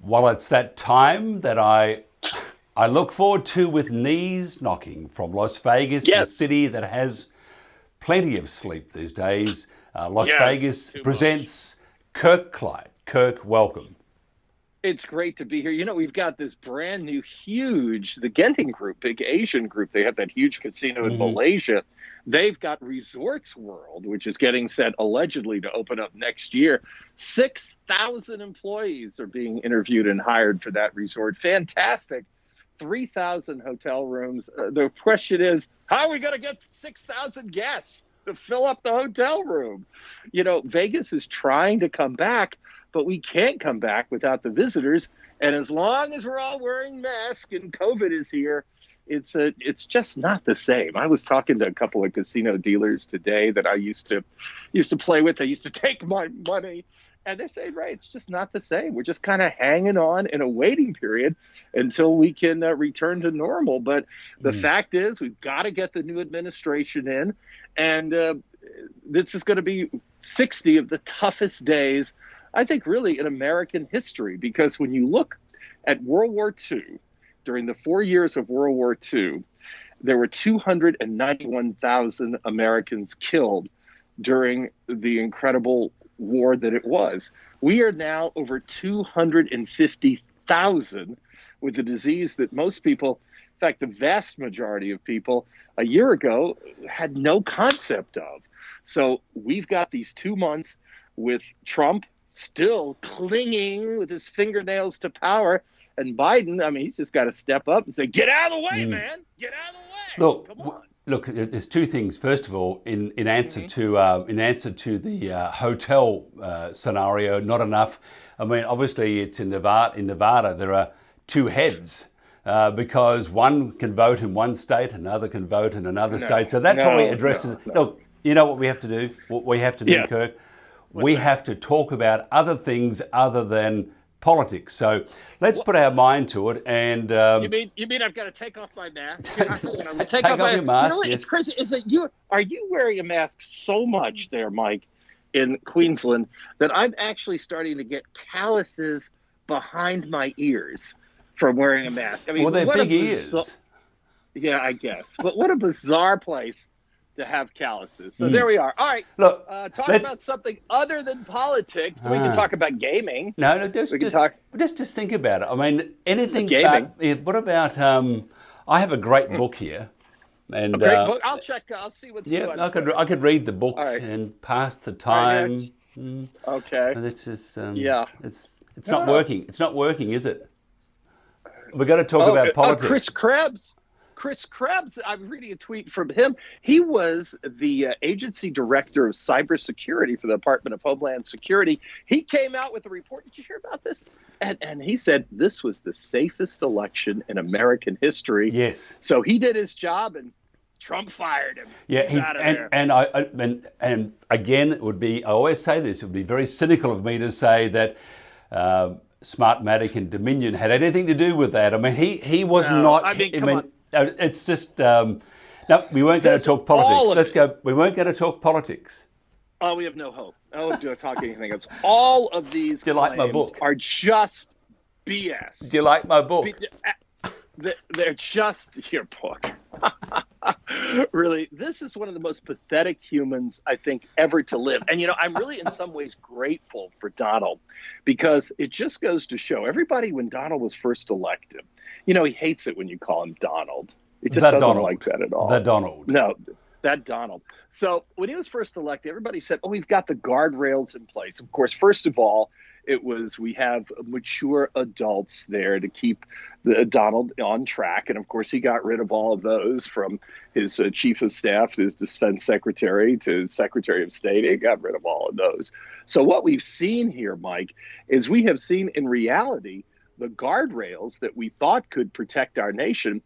Well, it's that time that I look forward to with knees knocking from Las Vegas, the Yes, city that has plenty of sleep these days. Las yes, Vegas too much. presents Kirk Clyatt. Kirk, welcome. It's great to be here. We've got this brand new, huge, the Genting Group, big Asian group. They have that huge casino in Hmm. Malaysia. They've got Resorts World, which is getting set allegedly to open up next year. 6,000 employees are being interviewed and hired for that resort. Fantastic. 3,000 hotel rooms. The question is, how are we going to get 6,000 guests to fill up the hotel room? Vegas is trying to come back, but we can't come back without the visitors. And as long as we're all wearing masks and COVID is here, it's just not the same. I was talking to a couple of casino dealers today that I used to play with. They used to take my money, and they're saying, right, it's just not the same. We're just kind of hanging on in a waiting period until we can return to normal. But the fact is, we've got to get the new administration in, and this is going to be 60 of the toughest days, I think, really in American history, because when you look at World War II, during the 4 years of World War II, there were 291,000 Americans killed during the incredible war that it was. We are now over 250,000 with a disease that most people, in fact, the vast majority of people a year ago had no concept of. So we've got these 2 months with Trump still clinging with his fingernails to power. And Biden, I mean, he's just got to step up and say, get out of the way, man. Get out of the way. Look, Come on. look. There's two things. First of all, in answer Mhm. to the hotel scenario, not enough. I mean, obviously, it's in Nevada. In Nevada, there are two heads. Because one can vote in one state, another can vote in another state. No, So that probably no, addresses. no, no. Look, you know what we have to do? What we have to do, Yeah. Kirk? What's We that? have to talk about other things other than politics. So let's Well, put our mind to it and you mean I've got to take off my mask? Take take off off my. your mask. What? It's Yes. crazy. Is that you? Are you wearing a mask so much there, Mike, in Queensland, that I'm actually starting to get calluses behind my ears from wearing a mask? I Well, mean, they're what a big bizarre. ears. Yeah, I guess. But what a bizarre place to have calluses. So there we are. All right. Look, Talk let's. about something other than politics. We can Ah, talk about gaming. no, no, We can talk just think about it. I mean, anything gaming. but. What about? I have a great book here, A and great book. I'll check. I'll see what's yeah, what's good. I could read the All book right. and pass the All right. Yeah. time. Mm, Okay. and it's just Yeah. it's not Oh, working. It's not working, is it? We're going to talk oh, about Chris politics. Krebs. Chris Krebs, I'm reading a tweet from him. He was the agency director of cybersecurity for the Department of Homeland Security. He came out with a report. Did you hear about this? And he said this was the safest election in American history. Yes. So he did his job, and Trump fired him. Yeah, He's out of there. and again, it would be. I always say this. It would be very cynical of me to say that Smartmatic and Dominion had anything to do with that. I mean, he was No, not. I mean, I come on. mean, it's just. No, we weren't going to This, talk all politics. of Let's it. go. We weren't going to talk politics. Oh, we have no hope. Oh, do talk anything else. All of these Do you like my claims book? are just BS. Do you like my book? They're just your book. Really, this is one of the most pathetic humans I think ever to live. And, I'm really in some ways grateful for Donald, because it just goes to show everybody, when Donald was first elected, he hates it when you call him Donald. He just The doesn't Donald. like that at all. The Donald. No, that Donald. So when he was first elected, everybody said, oh, we've got the guardrails in place. Of course, first of all, it was, we have mature adults there to keep the Donald on track. And of course, he got rid of all of those, from his chief of staff to his defense secretary to his secretary of state. He got rid of all of those. So what we've seen here, Mike, is we have seen in reality the guardrails that we thought could protect our nation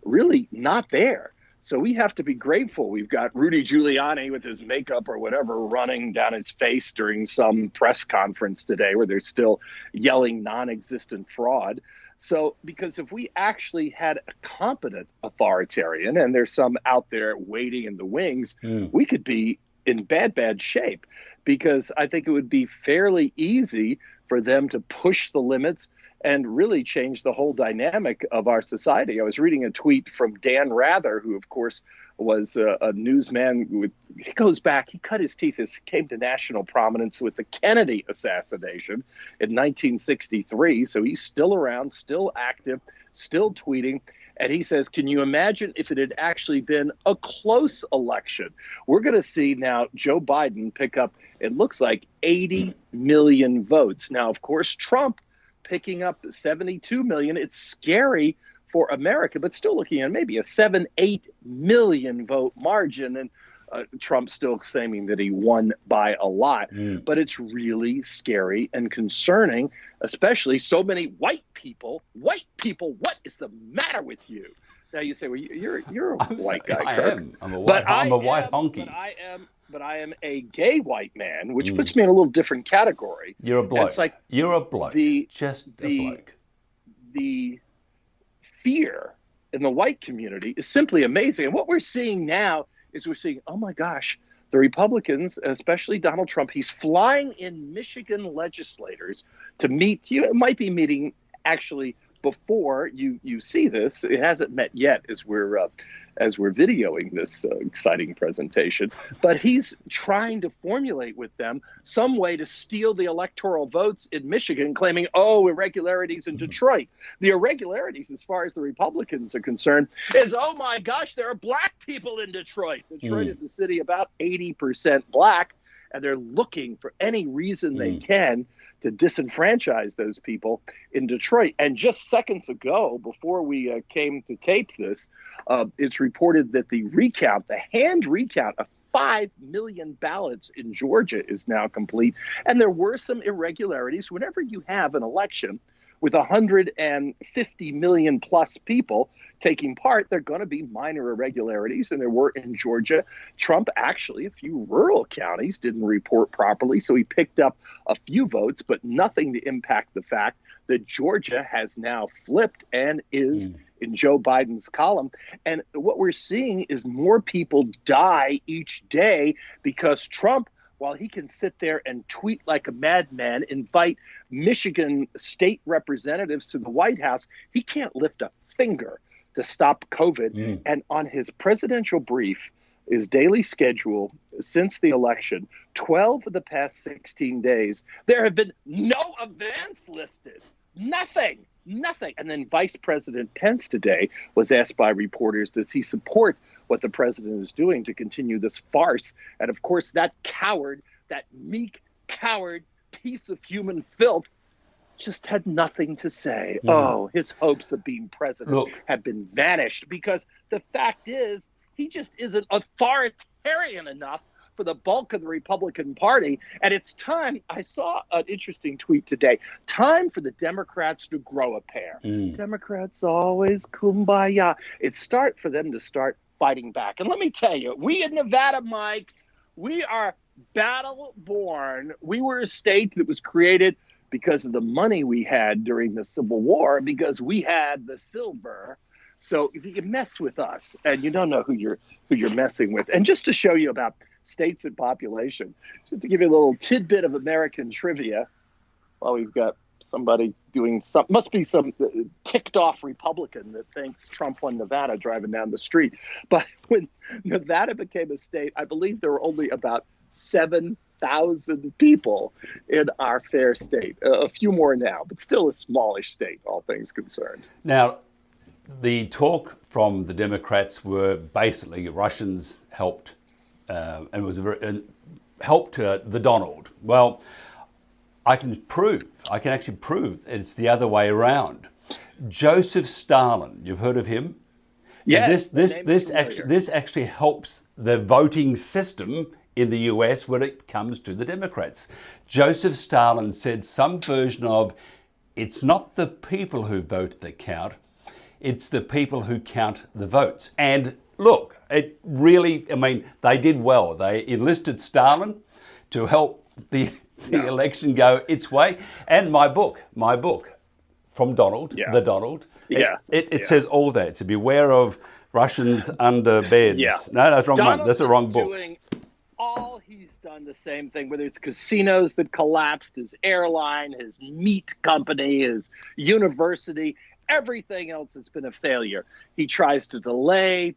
really not there. So we have to be grateful. We've got Rudy Giuliani with his makeup or whatever running down his face during some press conference today, where they're still yelling non-existent fraud. So, because if we actually had a competent authoritarian, and there's some out there waiting in the wings, we could be in bad shape, because I think it would be fairly easy for them to push the limits and really change the whole dynamic of our society. I was reading a tweet from Dan Rather, who, of course, was a newsman. He goes back, he cut his teeth, came to national prominence with the Kennedy assassination in 1963. So he's still around, still active, still tweeting. And he says, can you imagine if it had actually been a close election? We're going to see now Joe Biden pick up, it looks like 80 million votes. Now, of course, Trump picking up 72 million. It's scary for America, but still looking at maybe a 7-8 million vote margin. And Trump still claiming that he won by a lot. But it's really scary and concerning, especially so many white people. White people, what is the matter with you? Now you say, well, you're a white guy, I Kirk. am. I'm a white honky. But I am a gay white man, which puts me in a little different category. You're a bloke. It's like you're a bloke. Just a bloke. The fear in the white community is simply amazing. And what we're seeing now is we're seeing, oh my gosh, the Republicans, especially Donald Trump, he's flying in Michigan legislators to meet you. It might be meeting actually before you see this. It hasn't met yet as we're videoing this exciting presentation. But he's trying to formulate with them some way to steal the electoral votes in Michigan, claiming, oh, irregularities in Detroit. The irregularities, as far as the Republicans are concerned, is, oh my gosh, there are black people in Detroit. Detroit is a city about 80% black, and they're looking for any reason they can to disenfranchise those people in Detroit. And just seconds ago, before we came to tape this, it's reported that the hand recount of 5 million ballots in Georgia is now complete. And there were some irregularities. Whenever you have an election with 150 million plus people taking part, there are going to be minor irregularities, and there were in Georgia. Trump actually, a few rural counties didn't report properly, so he picked up a few votes, but nothing to impact the fact that Georgia has now flipped and is in Joe Biden's column. And what we're seeing is more people die each day because Trump, while he can sit there and tweet like a madman, invite Michigan state representatives to the White House, he can't lift a finger to stop COVID. And on his presidential brief, his daily schedule since the election, 12 of the past 16 days, there have been no events listed. Nothing. And then Vice President Pence today was asked by reporters, does he support what the president is doing to continue this farce? And of course, that coward, that meek coward piece of human filth, just had nothing to say. Oh, his hopes of being president have been vanished, because the fact is he just isn't authoritarian enough for the bulk of the Republican Party. And it's time. I saw an interesting tweet today. Time for the Democrats to grow a pair. Democrats always kumbaya. It's time for them to start fighting back. And let me tell you, we in Nevada, Mike, we are battle born. We were a state that was created because of the money we had during the Civil War, because we had the silver. So if you can mess with us, and you don't know who you're messing with. And just to show you about states and population, just to give you a little tidbit of American trivia, while we've got somebody doing must be some ticked off Republican that thinks Trump won Nevada driving down the street. But when Nevada became a state, I believe there were only about 7,000 people in our fair state. A few more now, but still a smallish state, all things concerned. Now, the talk from the Democrats were basically Russians helped, helped the Donald. Well, I can actually prove it's the other way around. Joseph Stalin, you've heard of him? Yes. This actually helps the voting system in the US when it comes to the Democrats. Joseph Stalin said some version of, it's not the people who vote that count, it's the people who count the votes. And look, it really, they did well. They enlisted Stalin to help the election go its way. And my book from Donald, the Donald, it says all that. So beware of Russians under beds. No, that's the wrong one. That's the wrong book. Doing all he he's done the same thing, whether it's casinos that collapsed, his airline, his meat company, his university, everything else has been a failure. He tries to delay.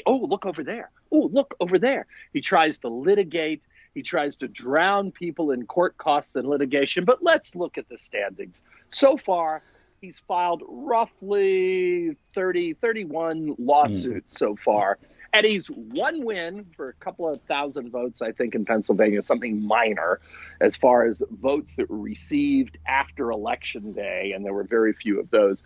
Oh, look over there. Oh, look over there. He tries to litigate. He tries to drown people in court costs and litigation. But let's look at the standings. So far, he's filed roughly 31 lawsuits so far. And he's one win for a couple of thousand votes, I think, in Pennsylvania, something minor as far as votes that were received after Election Day. And there were very few of those.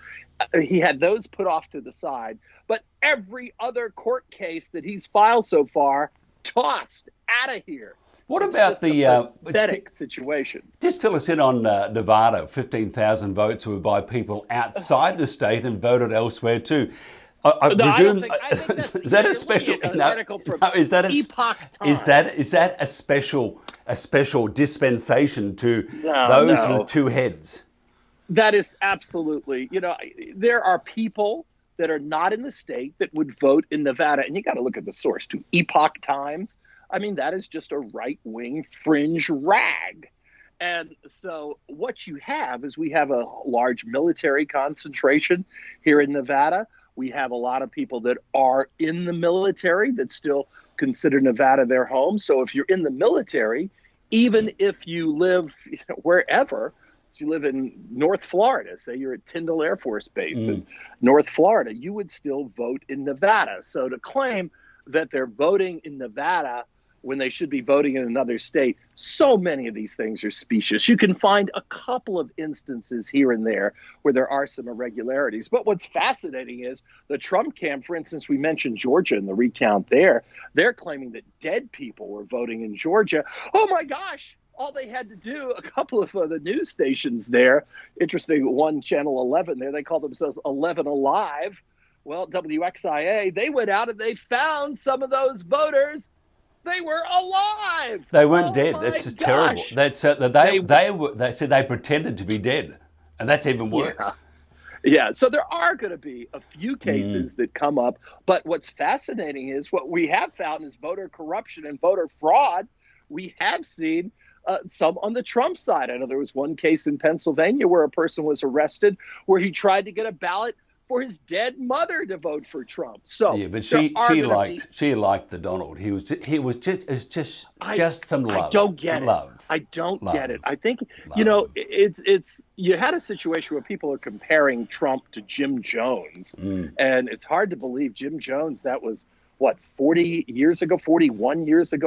He had those put off to the side. But every other court case that he's filed so far, tossed out of here. What It's about just the a pathetic situation? Just fill us in on Nevada. 15,000 votes were by people outside the state and voted elsewhere too. I presume I think that's, is that a special article from is that Epoch Times? Is that a special dispensation to those with two heads? That is absolutely. There are people that are not in the state that would vote in Nevada, and you got to look at the source too. Epoch Times. I mean, that is just a right-wing fringe rag. And so what you have is we have a large military concentration here in Nevada. We have a lot of people that are in the military that still consider Nevada their home. So if you're in the military, even if you live wherever, if you live in North Florida, say you're at Tyndall Air Force Base in North Florida, you would still vote in Nevada. So to claim that they're voting in Nevada when they should be voting in another state, so many of these things are specious. You can find a couple of instances here and there where there are some irregularities. But what's fascinating is the Trump camp, for instance, we mentioned Georgia and the recount there. They're claiming that dead people were voting in Georgia. Oh, my gosh. All they had to do, a couple of the news stations there, interesting, one Channel 11 there, they call themselves 11 Alive. Well, WXIA, they went out and they found some of those voters. They were alive. They weren't dead. That's just terrible. They said they pretended to be dead, and that's even worse. Yeah. So there are going to be a few cases that come up, but what's fascinating is what we have found is voter corruption and voter fraud. We have seen some on the Trump side. I know there was one case in Pennsylvania where a person was arrested where he tried to get a ballot for his dead mother to vote for Trump. So yeah, but she liked the Donald. He was just some love. I don't get it. I don't get it. I think it's you had a situation where people are comparing Trump to Jim Jones, and it's hard to believe Jim Jones. That was 41 years ago,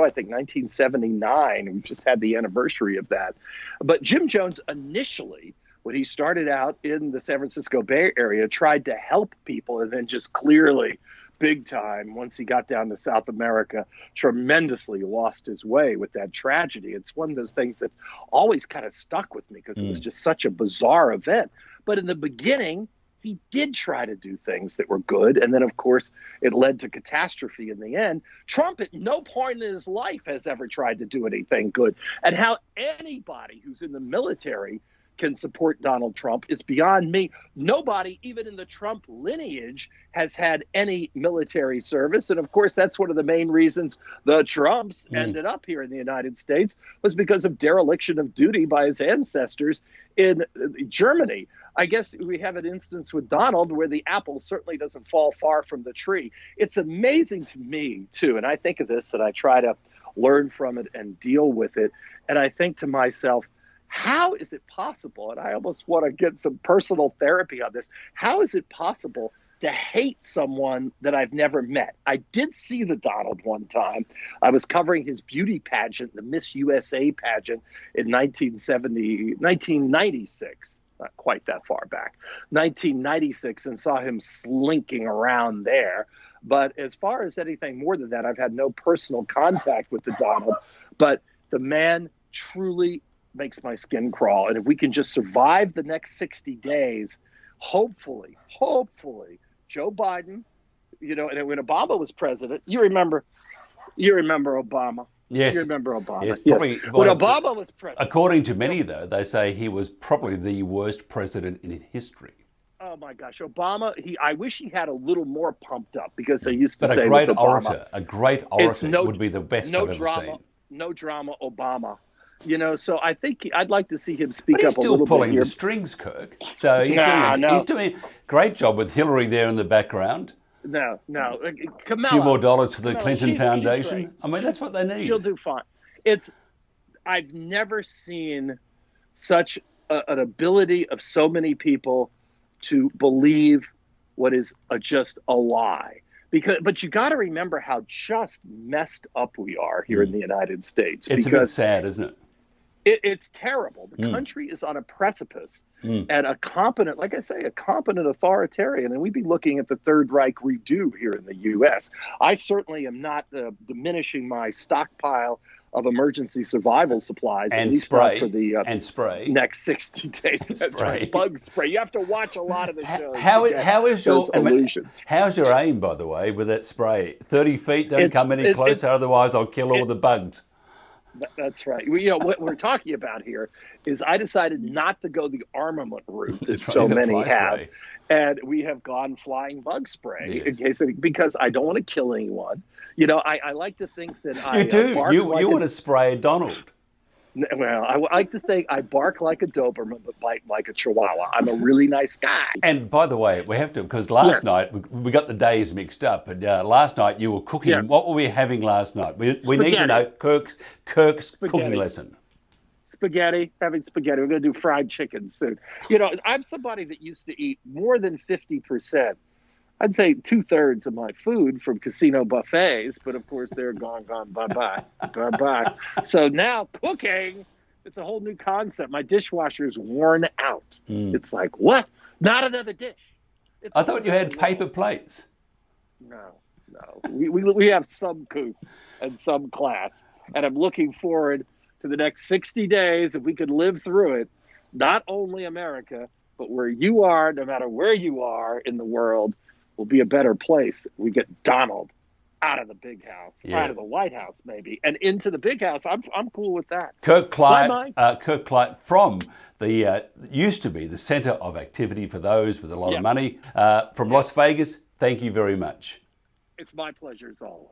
I think 1979. We just had the anniversary of that. But Jim Jones initially, when he started out in the San Francisco Bay Area, tried to help people, and then just clearly, big time, once he got down to South America, tremendously lost his way with that tragedy. It's one of those things that's always kind of stuck with me because it was just such a bizarre event. But in the beginning, he did try to do things that were good. And then, of course, it led to catastrophe in the end. Trump at no point in his life has ever tried to do anything good. And how anybody who's in the military can support Donald Trump is beyond me. Nobody, even in the Trump lineage, has had any military service. And of course, that's one of the main reasons the Trumps ended up here in the United States, was because of dereliction of duty by his ancestors in Germany. I guess we have an instance with Donald where the apple certainly doesn't fall far from the tree. It's amazing to me, too. And I think of this and I try to learn from it and deal with it. And I think to myself, how is it possible, and I almost want to get some personal therapy on this, how is it possible to hate someone that I've never met? I did see the Donald one time. I was covering his beauty pageant, the Miss USA pageant in 1996, not quite that far back, 1996, and saw him slinking around there. But as far as anything more than that, I've had no personal contact with the Donald, but the man truly makes my skin crawl. And if we can just survive the next 60 days, hopefully, Joe Biden, and when Obama was president, you remember Obama. Yes. You remember Obama. Yes. Yes. Probably, When Obama was president. According to many, though, they say he was probably the worst president in history. Oh my gosh, Obama! I wish he had a little more pumped up, because they used to but say a great with Obama, orator would be the best I've ever seen. no drama Obama. So I think I'd like to see him But speak he's up a still little bit pulling here. the strings, Kirk. So he's No. he's doing a great job with Hillary there in the background. No. A few more dollars for the Kamala, Clinton she's great. Foundation. I mean, that's what they need. She'll do fine. I've never seen such an ability of so many people to believe what is just a lie. But you got to remember how just messed up we are here in the United States. It's a bit sad, isn't it? It's terrible. The country is on a precipice, and a competent authoritarian, and we'd be looking at the Third Reich redo here in the U.S. I certainly am not diminishing my stockpile of emergency survival supplies, And at least spray. not for the And spray. next 60 days. That's right, bug spray. You have to watch a lot of the shows. How is your illusions? How's your aim, by the way, with that spray? 30 feet, don't come any closer, otherwise I'll kill all the bugs. That's right. What we're talking about here is I decided not to go the armament route that so many have. Spray. And we have gone flying bug spray Yes. because I don't want to kill anyone. I like to think that You do. You want to spray Donald. Well, I like to think I bark like a Doberman but bite like a Chihuahua. I'm a really nice guy. And by the way, we have to, because last night we got the days mixed up. But last night you were cooking. Yes. What were we having last night? We need to know Kirk's cooking lesson. Having spaghetti. We're going to do fried chicken soon. I'm somebody that used to eat more than 50%. I'd say 2/3 of my food from casino buffets, but of course they're gone, bye-bye. So now cooking, it's a whole new concept. My dishwasher's worn out. It's like, what? Not another dish. I thought you had paper plates. No. We have some couth and some class, and I'm looking forward to the next 60 days, if we could live through it, not only America, but where you are, no matter where you are in the world, will be a better place. We get Donald out of the big house, out of the White House maybe, and into the big house. I'm cool with that. Kirk Clyatt from the used to be the centre of activity for those with a lot of money from Las Vegas. Thank you very much. It's my pleasure as always.